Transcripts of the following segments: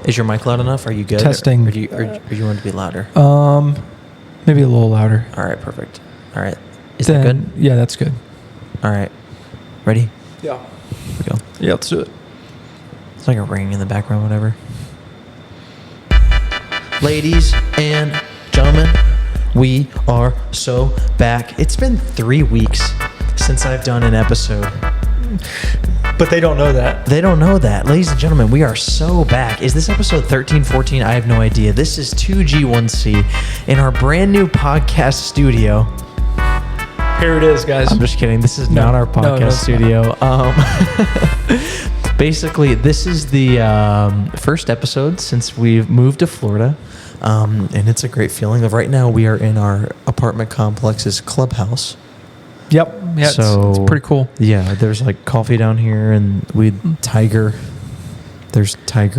Is your mic loud enough? Are you good? Testing. Or do you want it to be louder? Maybe a little louder. All right, perfect. All right. Is that good? Yeah, that's good. All right. Ready? Yeah. Here we go. Yeah, let's do it. It's like a ring in the background, whatever. Ladies and gentlemen, we are so back. It's been 3 weeks since I've done an episode. But they don't know that. They don't know that. Ladies and gentlemen, we are so back. Is this episode 13, 14? I have no idea. This is 2G1C in our brand new podcast studio. Here it is, guys. I'm just kidding. This is not our podcast studio. Basically, this is the first episode since we've moved to Florida. And it's a great feeling. Right now, we are in our apartment complex's clubhouse. Yep. Yeah, so, it's pretty cool. Yeah, there's like coffee down here and there's tiger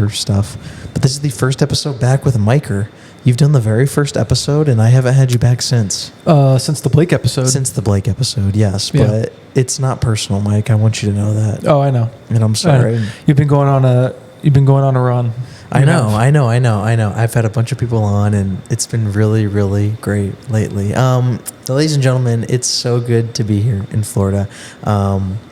stuff. But this is the first episode back with Miker. You've done the very first episode and I haven't had you back since. Since the Blake episode. Since the Blake episode, yes. Yeah. But it's not personal, Mike. I want you to know that. Oh, I know. And I'm sorry. You've been going on a run. I know. I've had a bunch of people on, and it's been really, really great lately. Ladies and gentlemen, it's so good to be here in Florida.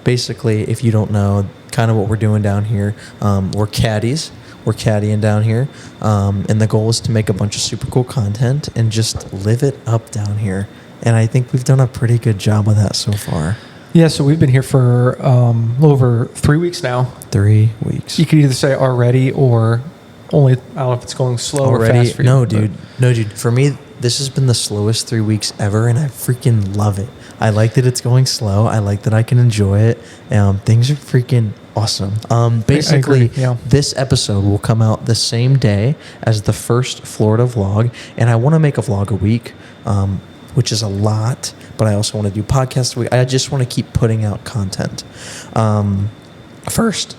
Basically, if you don't know, kind of what we're doing down here, we're caddies. We're caddying down here, and the goal is to make a bunch of super cool content and just live it up down here. And I think we've done a pretty good job of that so far. Yeah, so we've been here for a little over 3 weeks now. 3 weeks. You could either say already or only, I don't know if it's going slow already, or fast for you. No, dude. For me, this has been the slowest 3 weeks ever, and I freaking love it. I like that it's going slow. I like that I can enjoy it. Things are freaking awesome. Basically, This episode will come out the same day as the first Florida vlog, and I want to make a vlog a week, which is a lot, but I also want to do podcasts a week. I just want to keep putting out content. First,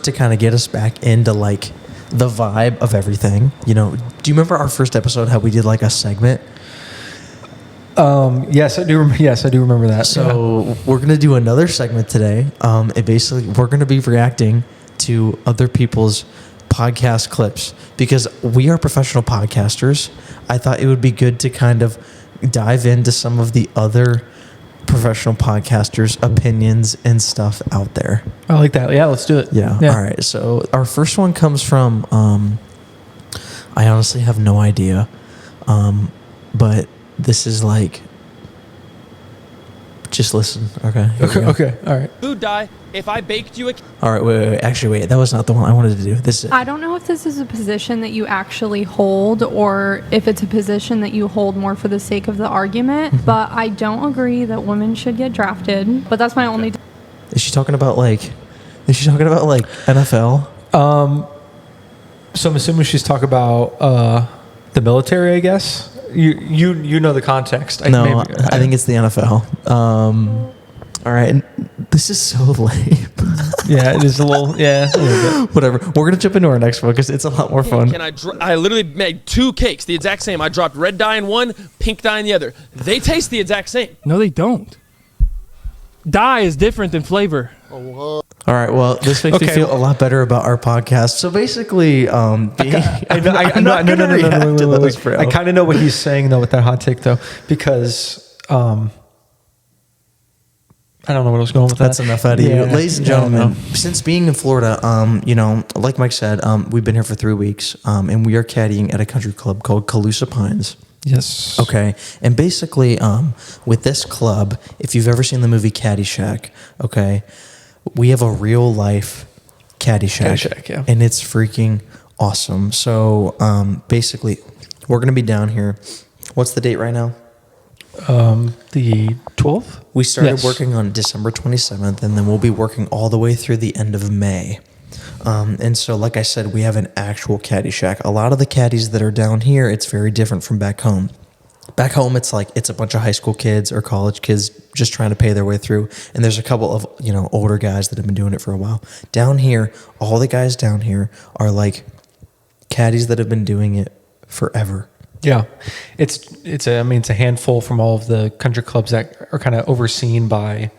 to kind of get us back into like the vibe of everything, do you remember our first episode, how we did like a segment? Yes, I do remember that. So we're going to do another segment today. Basically, we're going to be reacting to other people's podcast clips because we are professional podcasters. I thought it would be good to kind of dive into some of the other professional podcasters' opinions and stuff out there. I like that. Yeah, let's do it. Yeah. All right. So our first one comes from, I honestly have no idea. But this is like, just listen. Okay. Okay. All right. Food dye. If I baked you a... All right. Wait. Actually, wait. That was not the one I wanted to do. This is... I don't know if this is a position that you actually hold or if it's a position that you hold more for the sake of the argument, but I don't agree that women should get drafted. But that's my only... Is she talking about like NFL? So I'm assuming she's talking about the military, I guess. You know the context. I think it's the NFL. All right. This is so lame. Yeah, it is a little bit. Whatever. We're going to jump into our next one because it's a lot more fun. I literally made 2 cakes, the exact same. I dropped red dye in one, pink dye in the other. They taste the exact same. No, they don't. Dye is different than flavor. All right. Well, this makes me feel a lot better about our podcast. So basically, no. I kind of know what he's saying though with that hot take though, because I don't know what I was going with. That's enough out of you, ladies and gentlemen. Since being in Florida, like Mike said, we've been here for 3 weeks, and we are caddying at a country club called Calusa Pines. Yes. Okay. And basically, with this club, if you've ever seen the movie Caddyshack, okay, we have a real life Caddyshack, yeah. And it's freaking awesome. So basically, we're going to be down here. What's the date right now? The 12th? We started working on December 27th, and then we'll be working all the way through the end of May. And so, like I said, we have an actual caddy shack. A lot of the caddies that are down here, it's very different from back home. Back home, it's like it's a bunch of high school kids or college kids just trying to pay their way through. And there's a couple of, older guys that have been doing it for a while. Down here, all the guys down here are like caddies that have been doing it forever. Yeah, it's a handful from all of the country clubs that are kind of overseen by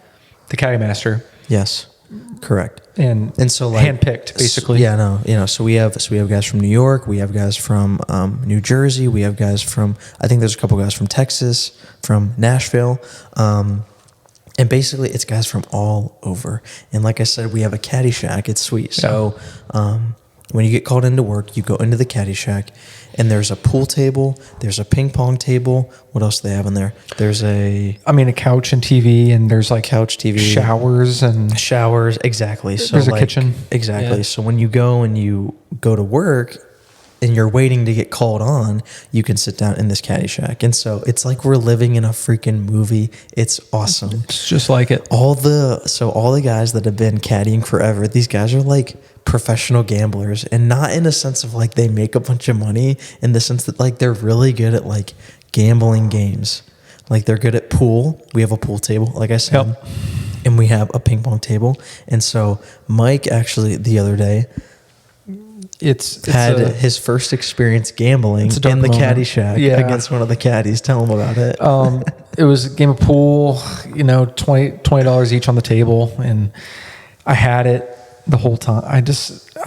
the caddy master. Yes. Correct. and so like handpicked basically. Yeah, no, so we have guys from New York, we have guys from New Jersey, we have guys from, I think there's a couple guys from Texas, from Nashville, and basically it's guys from all over. And like I said, we have a caddy shack. It's sweet. So when you get called into work, you go into the caddy shack, and there's a pool table, there's a ping pong table. What else do they have in there? There's a couch and TV, and there's like couch, TV, showers. Exactly. So there's a kitchen. Exactly. Yeah. So when you go to work and you're waiting to get called on, you can sit down in this caddy shack. And so it's like we're living in a freaking movie. It's awesome. It's just like it. All the guys that have been caddying forever, these guys are like professional gamblers, and not in a sense of like they make a bunch of money, in the sense that like they're really good at like gambling games. Like they're good at pool. We have a pool table, like I said, and we have a ping pong table. And so Mike actually the other day had his first experience gambling in the caddy shack against one of the caddies. Tell him about it. It was a game of pool, $20 each on the table, and I had it the whole time. I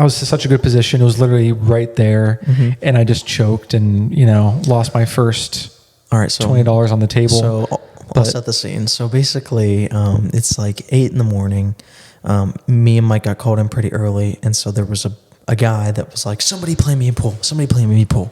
was in such a good position. It was literally right there, and I just choked and lost my first. All right, so $20 on the table. So I'll set the scene. So basically, it's like 8 a.m. Me and Mike got called in pretty early, and so there was a guy that was like, "Somebody play me in pool. Somebody play me in pool."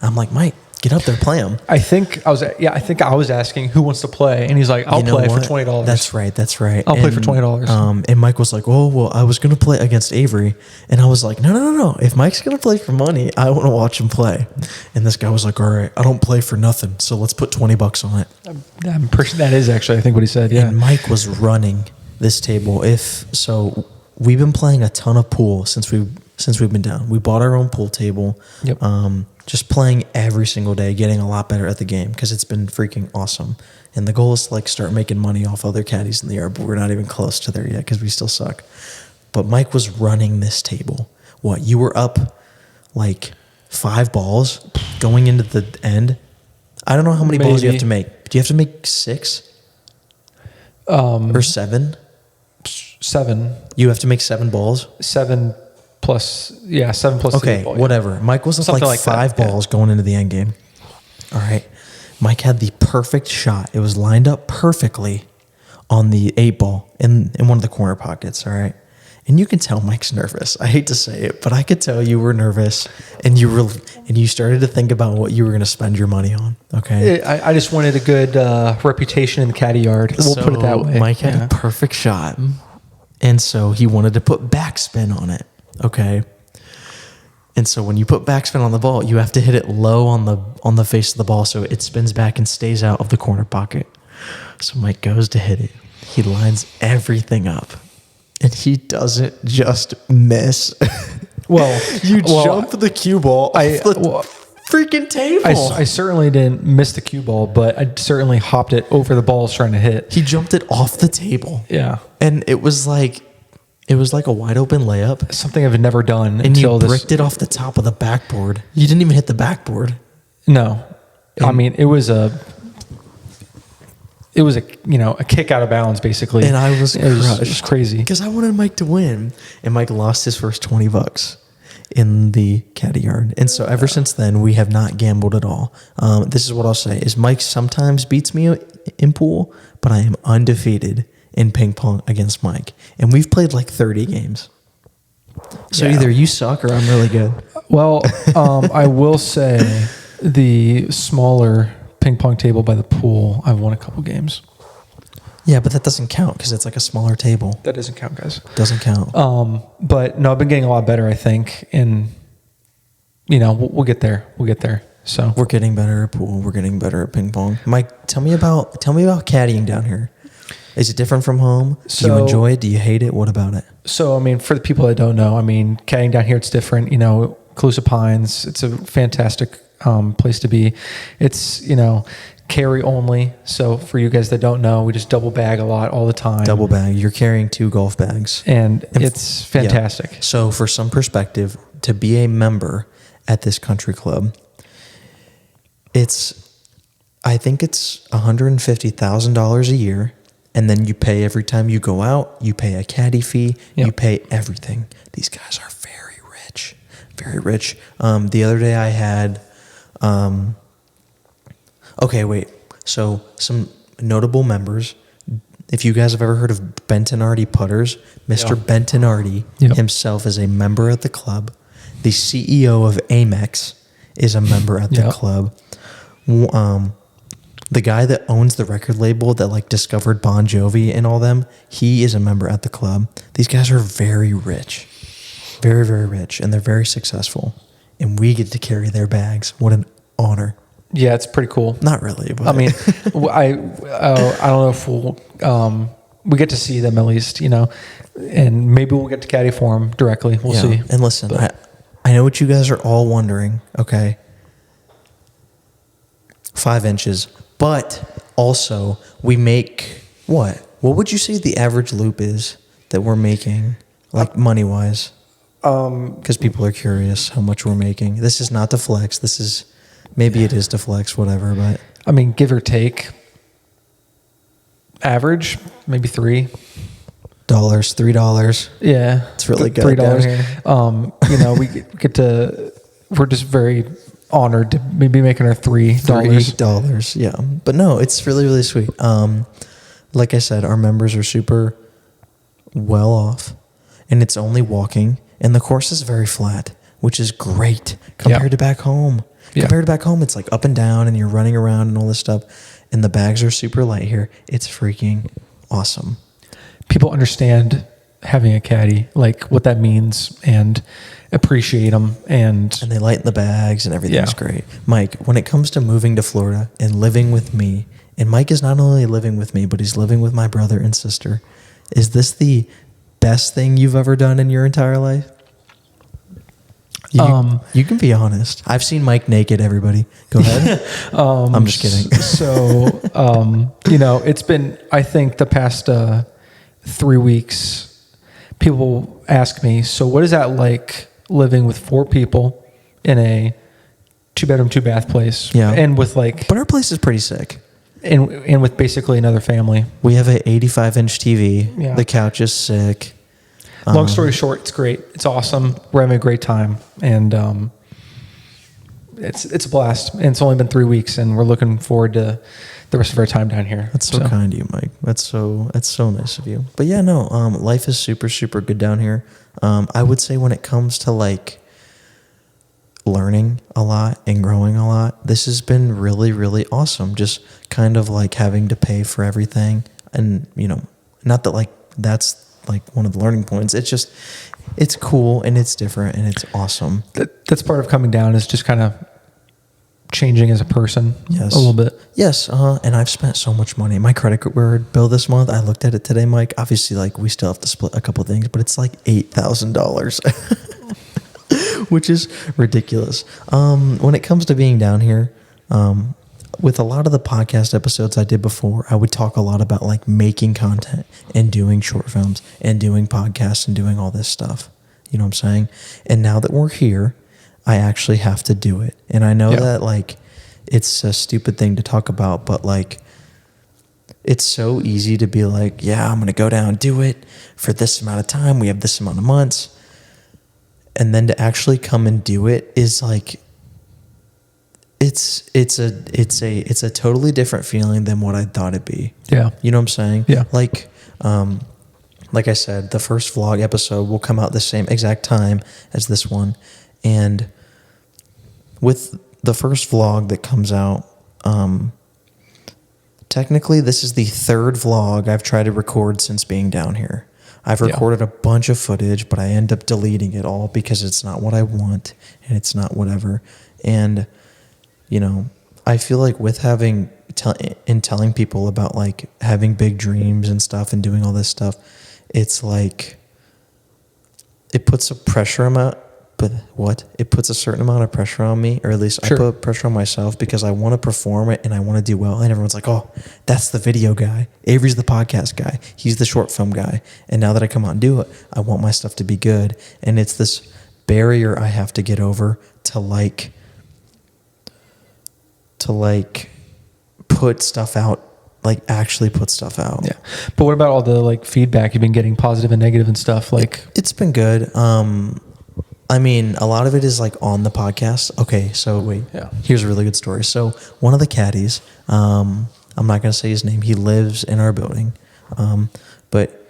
I'm like, "Mike, get up there, play him." I think I was asking who wants to play, and he's like, "I'll play for $20." That's right. I'll play for $20. And Mike was like, "Oh, well, I was gonna play against Avery," and I was like, "No. If Mike's gonna play for money, I want to watch him play." And this guy was like, "All right, I don't play for nothing, so let's put $20 on it." That is actually, I think, what he said. Yeah. And Mike was running this table. We've been playing a ton of pool since we've been down. We bought our own pool table. Yep. Just playing every single day, getting a lot better at the game because it's been freaking awesome. And the goal is to like start making money off other caddies in the yard, but we're not even close to there yet because we still suck. But Mike was running this table. What, you were up like 5 balls going into the end? I don't know how many balls you have to make. Do you have to make 6? Or 7? 7. You have to make 7 balls? 7 plus. Okay, ball, whatever. Mike was something like 5 balls going into the end game. All right. Mike had the perfect shot. It was lined up perfectly on the 8 ball in one of the corner pockets. All right. And you can tell Mike's nervous. I hate to say it, but I could tell you were nervous, and you started to think about what you were going to spend your money on. Okay. I just wanted a good reputation in the caddy yard. We'll put it that way. Mike had a perfect shot, and so he wanted to put backspin on it. Okay. And so when you put backspin on the ball, you have to hit it low on the face of the ball so it spins back and stays out of the corner pocket. So Mike goes to hit it. He lines everything up, and he doesn't just miss. You jump the cue ball off the freaking table. I certainly didn't miss the cue ball, but I certainly hopped it over the balls trying to hit. He jumped it off the table. Yeah. And it was like a wide open layup. Something I've never done and until you bricked it off the top of the backboard. You didn't even hit the backboard. No. I mean, it was a kick out of bounds basically. And I was crushed. It was crazy. Because I wanted Mike to win. And Mike lost his first $20 in the caddy yard. And so ever since then, we have not gambled at all. This is what I'll say is Mike sometimes beats me in pool, but I am undefeated in ping pong against Mike. And we've played like 30 games. So either you suck or I'm really good. Well, I will say the smaller ping pong table by the pool, I've won a couple games. Yeah, but that doesn't count because it's like a smaller table. That doesn't count, guys. Doesn't count. But no, I've been getting a lot better, I think. And, we'll get there. So we're getting better at pool. We're getting better at ping pong. Mike, tell me about caddying down here. Is it different from home? Do you enjoy it? Do you hate it? What about it? So, I mean, for the people that don't know, caddying down here, it's different. Calusa Pines, it's a fantastic place to be. It's, carry only. So for you guys that don't know, we just double bag a lot all the time. Double bag. You're carrying 2 golf bags. And it's fantastic. Yeah. So for some perspective, to be a member at this country club, I think it's $150,000 a year. and then you pay every time you go out. You pay a caddy fee. Yep. You pay everything. These guys are very rich, very rich. The other day I had, okay, wait. So some notable members. If you guys have ever heard of Bentonardi Putters, Mr. Yeah. Bentonardi Yep. himself is a member at the club. The CEO of Amex is a member at the Yep. club. The guy that owns the record label that like discovered Bon Jovi and all them, he is a member at the club. These guys are very rich, very, very rich, and they're very successful. And we get to carry their bags. What an honor. Yeah, it's pretty cool. Not really, but I mean, I don't know if we get to see them at least, and maybe we'll get to caddy for them directly. We'll see. And listen, I know what you guys are all wondering. Okay, 5 inches, but also we make what? What would you say the average loop is that we're making, like money wise? Because people are curious how much we're making. This is not to flex. This is maybe it is to flex, whatever. But I mean, give or take, average maybe $3. $3. Yeah, It's really good, $3 guys. here. We get to. We're just very honored to maybe making our $3. $3. Yeah, but no, it's really, really sweet. Like I said, our members are super well off, and it's only walking, and the course is very flat, which is great compared to back home. Yeah. Compared to back home, it's like up and down, and you're running around and all this stuff, and the bags are super light here. It's freaking awesome. People understand having a caddy, like what that means, and appreciate them. And And they lighten the bags, and everything's Yeah. great. Mike, when it comes to moving to Florida and living with me, and Mike is not only living with me, but he's living with my brother and sister, is this the best thing you've ever done in your entire life? You can be honest. I've seen Mike naked, everybody. Go ahead. I'm just kidding. So, it's been, I think, the past 3 weeks, people ask me, so what is that like living with 4 people in a 2-bedroom, 2-bath place? Yeah. And with like, But our place is pretty sick. and with basically another family. We have an 85-inch TV. Yeah. The couch is sick. Long story short, it's great. It's awesome. We're having a great time. And it's a blast. And it's only been 3 weeks, and we're looking forward to the rest of our time down here. That's so kind of you, Mike. That's so nice of you. But yeah, no, life is super, super good down here. I would say when it comes to like learning a lot and growing a lot, this has been really, really awesome. Just kind of like having to pay for everything. And, not that like that's like one of the learning points. It's just, it's cool and it's different and it's awesome. That's part of coming down, is just kind of changing as a person. Yes. A little bit. Yes, and I've spent so much money. My credit card bill this month, I looked at it today, Mike. Obviously, like, we still have to split a couple things, but it's like $8,000, which is ridiculous. When it comes to being down here, with a lot of the podcast episodes I did before, I would talk a lot about like making content and doing short films and doing podcasts and doing all this stuff. You know what I'm saying? And now that we're here, I actually have to do it. And I know that like it's a stupid thing to talk about, but like it's so easy to be like, yeah, I'm going to go down, do it for this amount of time. We have this amount of months. And then to actually come and do it is like, it's a totally different feeling than what I thought it'd be. Yeah. You know what I'm saying? Yeah. Like I said, the first vlog episode will come out the same exact time as this one. And with the first vlog that comes out, technically this is the 3rd vlog I've tried to record since being down here. I've recorded a bunch of footage, but I end up deleting it all because it's not what I want and it's not whatever. And I feel like with telling people about like having big dreams and stuff and doing all this stuff, it's like it puts a certain amount of pressure on me, or at least I put pressure on myself because I want to perform it and I want to do well. And everyone's like, oh, that's the video guy. Avery's the podcast guy. He's the short film guy. And now that I come out and do it, I want my stuff to be good. And it's this barrier I have to get over to put stuff out like actually put stuff out. Yeah. But what about all the like feedback you've been getting, positive and negative and stuff? Like, It's been good. I mean, a lot of it is like on the podcast. Okay, so wait. Yeah. Here's a really good story. So one of the caddies, I'm not gonna say his name. He lives in our building, but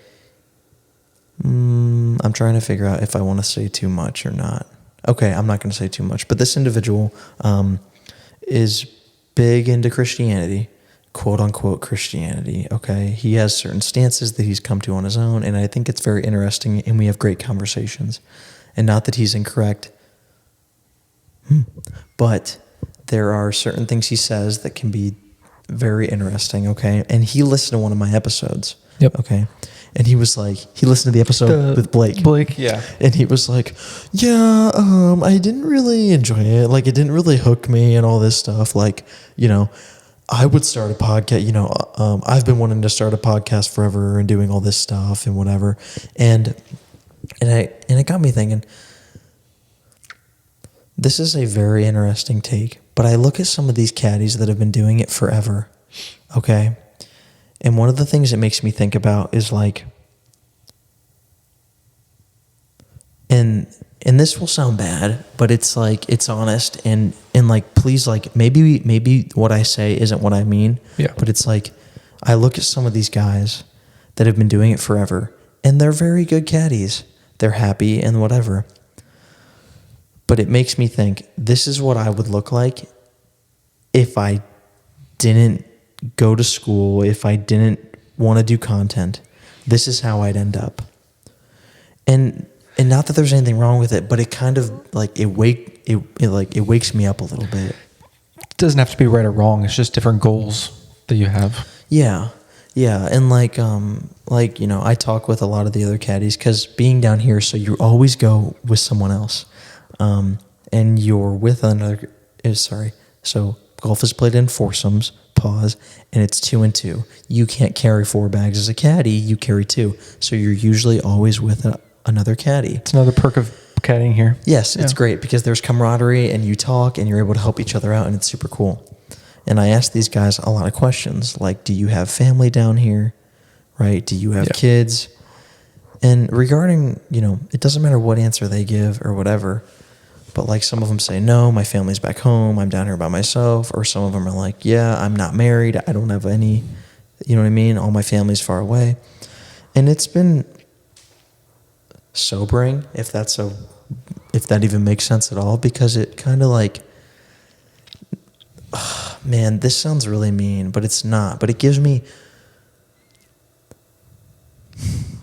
I'm trying to figure out if I want to say too much or not. Okay, I'm not gonna say too much. But this individual is big into Christianity, quote unquote Christianity. Okay, he has certain stances that he's come to on his own, and I think it's very interesting, and we have great conversations. And not that he's incorrect, but there are certain things he says that can be very interesting, okay? And he listened to one of my episodes, okay? And he was like, he listened to the episode with Blake. Yeah. And he was like, yeah, I didn't really enjoy it. Like, it didn't really hook me and all this stuff. Like, you know, I would start a podcast, you know, I've been wanting to start a podcast forever and doing all this stuff and whatever. And it got me thinking, this is a very interesting take, but I look at some of these caddies that have been doing it forever, okay? And one of the things that makes me think about is like, and this will sound bad, but it's like, it's honest, and like, please, like, maybe what I say isn't what I mean, but it's like, I look at some of these guys that have been doing it forever, and they're very good caddies. They're happy and whatever. But it makes me think, this is what I would look like if I didn't go to school, if I didn't want to do content. This is how I'd end up. And not that there's anything wrong with it, but it kind of like it wakes me up a little bit. It doesn't have to be right or wrong. It's just different goals that you have. Yeah. Yeah, and like you know, I talk with a lot of the other caddies because being down here, so you always go with someone else, and you're with another. So golf is played in foursomes, and it's 2 and 2. You can't carry 4 bags as a caddy. You carry 2, so you're usually always with another caddy. It's another perk of caddying here. Yes, it's great because there's camaraderie and you talk and you're able to help each other out, and it's super cool. And I ask these guys a lot of questions, like, do you have family down here, right? Do you have kids? And regarding, you know, it doesn't matter what answer they give or whatever, but like some of them say, no, my family's back home, I'm down here by myself. Or some of them are like, yeah, I'm not married, I don't have any, you know what I mean? All my family's far away. And it's been sobering, if that even makes sense at all, because it kind of like, man, this sounds really mean, but it's not. But it gives me,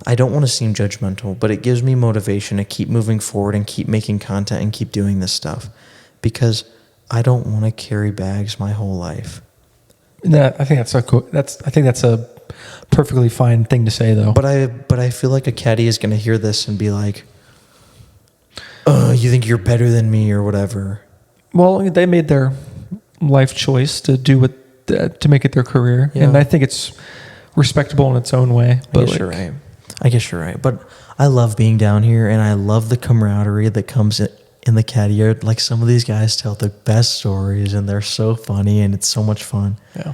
I don't want to seem judgmental, but it gives me motivation to keep moving forward and keep making content and keep doing this stuff, because I don't want to carry bags my whole life. I think that's a perfectly fine thing to say, though. But I feel like a caddy is going to hear this and be like, you think you're better than me or whatever. Well, they made their life choice to do to make it their career, and I think it's respectable in its own way. But I guess you're right. But I love being down here, and I love the camaraderie that comes in the caddy yard. Like, some of these guys tell the best stories, and they're so funny, and it's so much fun. Yeah.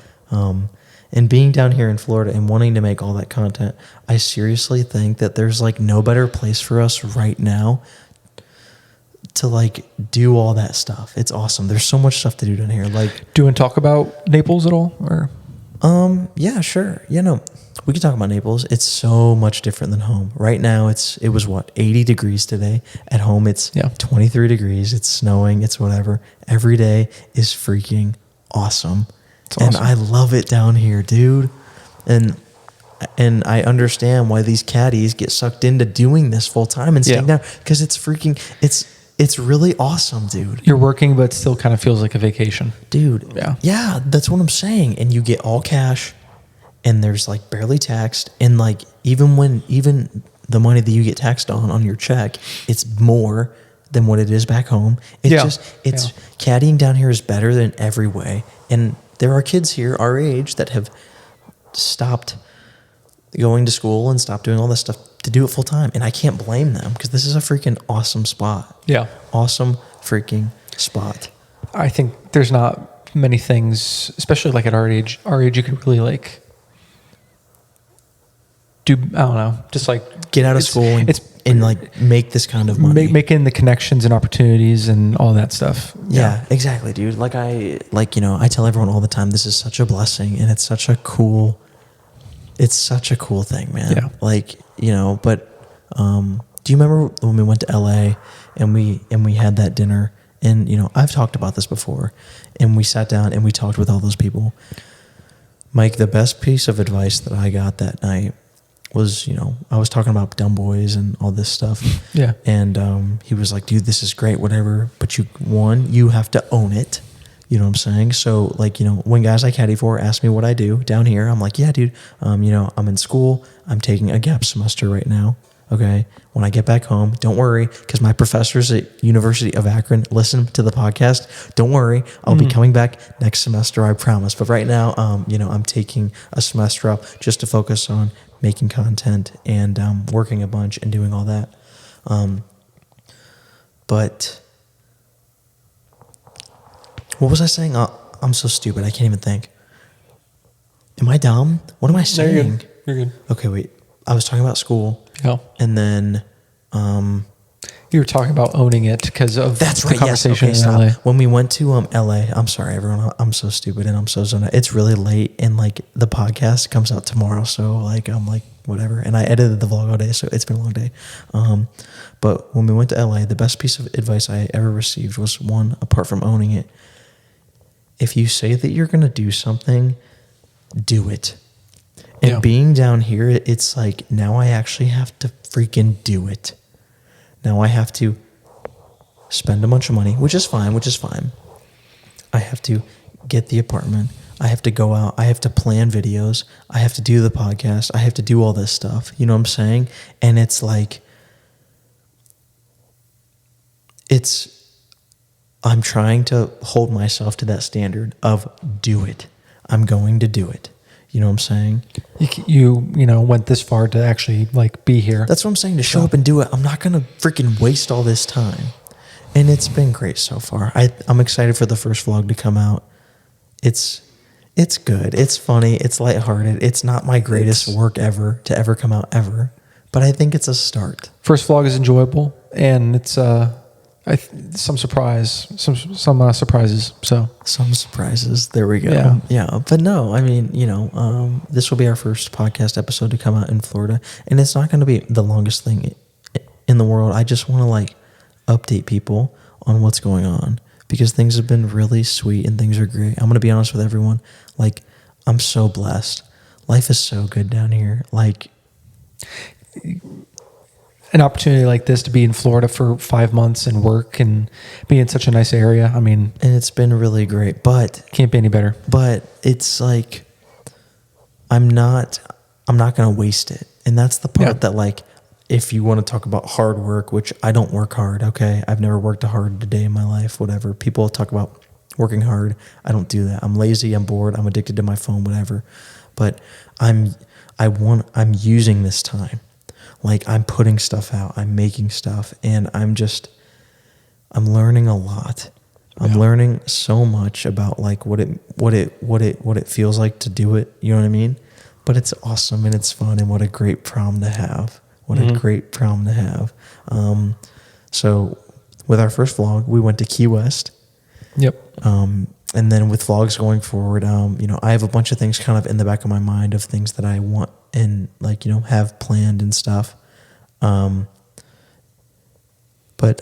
And being down here in Florida and wanting to make all that content, I seriously think that there's like no better place for us right now to like do all that stuff. It's awesome. There's so much stuff to do down here. Like, do you want to talk about Naples at all, or? Yeah, sure. You know, we can talk about Naples. It's so much different than home. Right now, it was what, 80 degrees today. At home, it's 23 degrees. It's snowing. It's whatever. Every day is freaking awesome. And I love it down here, dude. And I understand why these caddies get sucked into doing this full time and staying down, because it's really awesome, dude. You're working, but it still kind of feels like a vacation. Dude. Yeah, that's what I'm saying. And you get all cash, and there's like barely taxed. And like, even the money that you get taxed on your check, it's more than what it is back home. Caddying down here is better in every way. And there are kids here our age that have stopped going to school and stopped doing all this stuff to do it full time. And I can't blame them, because this is a freaking awesome spot. Yeah. Awesome freaking spot. I think there's not many things, especially like at our age you can really like I don't know, just like get out of it's- school it's and like make this kind of money. making the connections and opportunities and all that stuff. Yeah, exactly, dude. I tell everyone all the time, this is such a blessing and it's such a cool thing, man. Yeah. But do you remember when we went to LA and we had that dinner, and I've talked about this before, and we sat down and we talked with all those people. Mike, the best piece of advice that I got that night was, I was talking about dumb boys and all this stuff. Yeah. And he was like, dude, this is great, whatever. But you have to own it. You know what I'm saying? So when guys I caddy for ask me what I do down here, I'm like, yeah, dude, I'm in school. I'm taking a gap semester right now. Okay. When I get back home, don't worry, because my professors at University of Akron listen to the podcast. Don't worry. I'll be coming back next semester, I promise. But right now, I'm taking a semester off just to focus on making content and working a bunch and doing all that. But what was I saying? I'm so stupid. I can't even think. Am I dumb? What am I saying? You're good. Okay, wait. I was talking about school. Yeah. And then You were talking about owning it because of that's the right. Yes. conversation Okay, in stop. LA. When we went to LA, I'm sorry, everyone. I'm so stupid and I'm so zoned out. It's really late, and the podcast comes out tomorrow, so I'm like whatever. And I edited the vlog all day, so it's been a long day. But when we went to LA, the best piece of advice I ever received was, one, apart from owning it, if you say that you're gonna do something, do it. And being down here, it's like, now I actually have to freaking do it. Now I have to spend a bunch of money, which is fine. I have to get the apartment. I have to go out. I have to plan videos. I have to do the podcast. I have to do all this stuff. You know what I'm saying? And it's like, I'm trying to hold myself to that standard of do it. I'm going to do it. You know what I'm saying? You went this far to actually be here. That's what I'm saying, to show up and do it. I'm not going to freaking waste all this time. And it's been great so far. I'm excited for the first vlog to come out. It's good. It's funny. It's lighthearted. It's not my greatest work ever to ever come out ever. But I think it's a start. First vlog is enjoyable, and it's some surprises. So Some surprises. There we go. Yeah. Yeah. But no, I mean, this will be our first podcast episode to come out in Florida. And it's not going to be the longest thing in the world. I just want to update people on what's going on, because things have been really sweet and things are great. I'm going to be honest with everyone. I'm so blessed. Life is so good down here. an opportunity like this to be in Florida for 5 months and work and be in such a nice area. I mean, and it's been really great, but can't be any better. But it's I'm not going to waste it. And that's the part that if you want to talk about hard work, which I don't work hard. Okay. I've never worked a hard day in my life, whatever. People talk about working hard. I don't do that. I'm lazy. I'm bored. I'm addicted to my phone, whatever. But I'm using this time. I'm putting stuff out, I'm making stuff, and I'm learning a lot. I'm learning so much about what it feels like to do it. You know what I mean? But it's awesome and it's fun, and what a great problem to have. What a great problem to have. So with our first vlog, we went to Key West. Yep. And then with vlogs going forward, I have a bunch of things kind of in the back of my mind of things that I want and have planned and stuff. But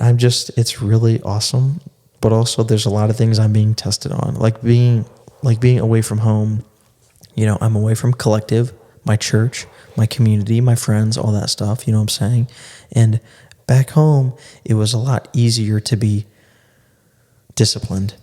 it's really awesome. But also there's a lot of things I'm being tested on, being away from home. I'm away from Collective, my church, my community, my friends, all that stuff. You know what I'm saying? And back home, it was a lot easier to be disciplined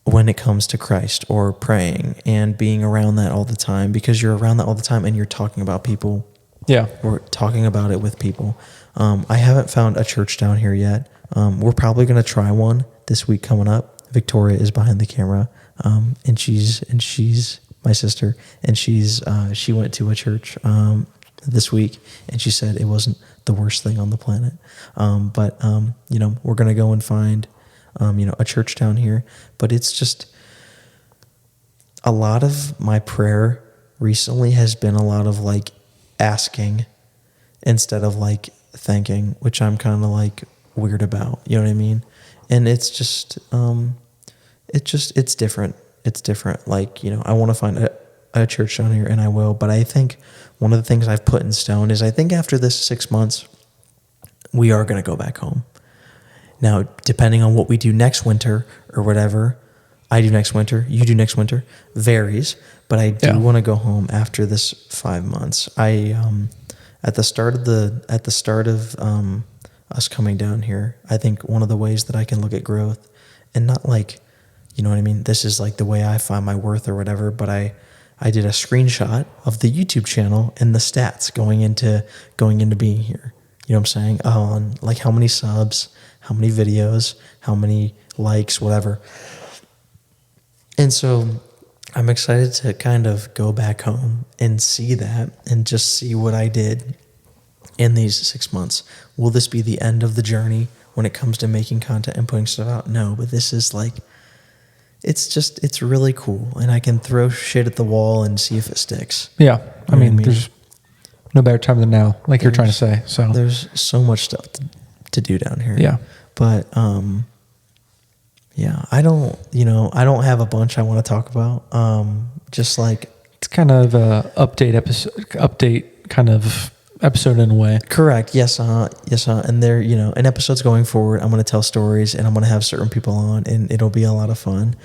when it comes to Christ or praying and being around that all the time, because you're around that all the time and you're talking about people. Yeah. Or talking about it with people. I haven't found a church down here yet. We're probably going to try one this week coming up. Victoria is behind the camera. And she's my sister, and she went to a church this week, and she said it wasn't the worst thing on the planet. But we're going to go and find a church down here. But it's just a lot of my prayer recently has been a lot of asking instead of like thanking, which I'm kind of like weird about. You know what I mean? And it's just it's different. It's different. Like, you know, I want to find a church down here, and I will. But I think one of the things I've put in stone is I think after this 6 months, we are going to go back home. Now, depending on what we do next winter or whatever, I do next winter, you do next winter, varies. But I do want to go home after this 5 months. At the start of us coming down here, I think one of the ways that I can look at growth, and not like, you know what I mean, this is like the way I find my worth or whatever, but I did a screenshot of the YouTube channel and the stats going into being here. You know what I'm saying? On like how many subs, how many videos, how many likes, whatever. And so I'm excited to kind of go back home and see that and just see what I did in these 6 months. Will this be the end of the journey when it comes to making content and putting stuff out? No, but this is like, it's really cool. And I can throw shit at the wall and see if it sticks. Yeah. I mean, there's no better time than now, like you're trying to say. So there's so much stuff to do down here. Yeah. But, yeah, I don't have a bunch I want to talk about. Just like, it's kind of a update kind of episode in a way. Correct. Yes. And there, you know, in episodes going forward, I'm going to tell stories and I'm going to have certain people on, and it'll be a lot of fun.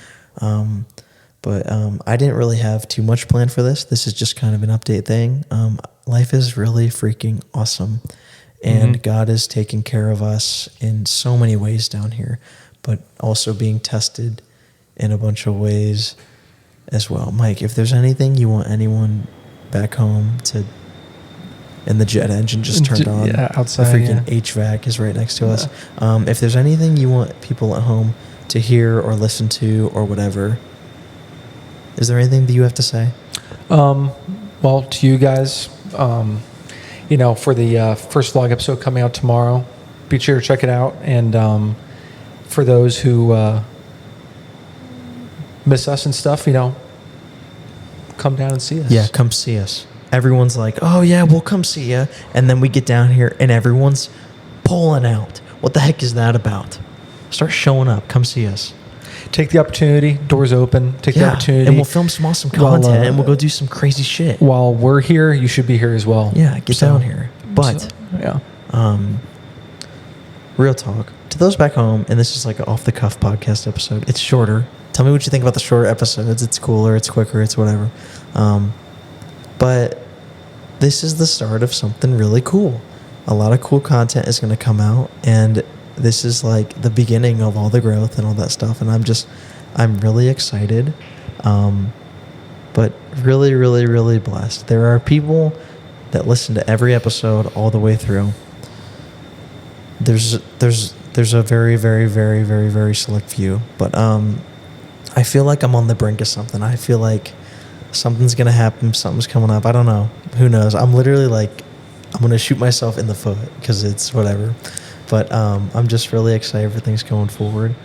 But I didn't really have too much planned for this. This is just kind of an update thing. Life is really freaking awesome, and God is taking care of us in so many ways down here, but also being tested in a bunch of ways as well. Mike, if there's anything you want anyone back home to, and the jet engine just turned on. Yeah, outside. The freaking HVAC is right next to us. If there's anything you want people at home to hear or listen to or whatever, is there anything that you have to say? Well, to you guys, you know, for the first vlog episode coming out tomorrow, be sure to check it out. And for those who miss us and stuff, you know, come down and see us. Yeah, come see us. Everyone's like, oh yeah, we'll come see you. And then we get down here and everyone's pulling out. What the heck is that about? Start showing up. Come see us. Take the opportunity. Doors open. Take the opportunity. And we'll film some awesome content and we'll go do some crazy shit. While we're here, you should be here as well. Yeah, get down here. But, real talk. To those back home, and this is like an off-the-cuff podcast episode, it's shorter. Tell me what you think about the shorter episodes. It's cooler, it's quicker, it's whatever. But this is the start of something really cool. A lot of cool content is going to come out, and this is like the beginning of all the growth and all that stuff. And I'm really excited, but really, really, really blessed. There are people that listen to every episode all the way through. There's a very, very, very, very, very select few, but I feel like I'm on the brink of something. I feel like something's going to happen. Something's coming up. I don't know. Who knows? I'm literally like, I'm going to shoot myself in the foot because it's whatever. But I'm just really excited for things going forward.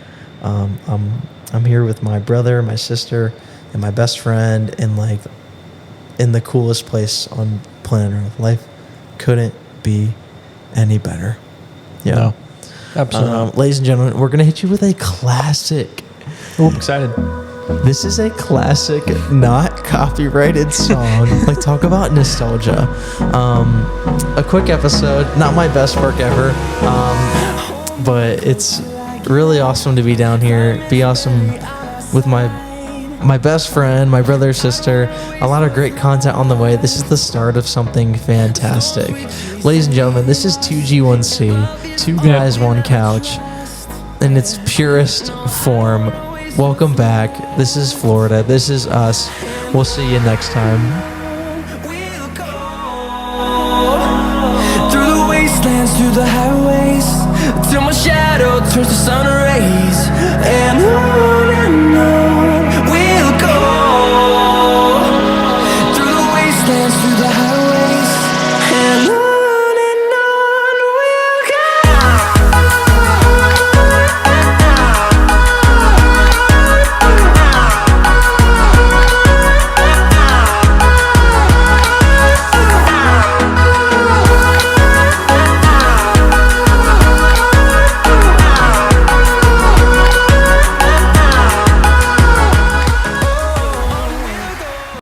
I'm here with my brother, my sister, and my best friend in the coolest place on planet Earth. Life couldn't be any better. Yeah. No, absolutely. Ladies and gentlemen, we're going to hit you with a classic. Oh, I'm excited. This is a classic, not copyrighted song. Like, talk about nostalgia. A quick episode, not my best work ever, but it's really awesome to be down here. Be awesome with my best friend, my brother, sister. A lot of great content on the way. This is the start of something fantastic. Ladies and gentlemen, this is 2G1C, Two Guys, One Couch, in its purest form. Welcome back. This is Florida. This is us. We'll see you next time. Through the wastelands, through the highways, till my shadow turns to sun rays.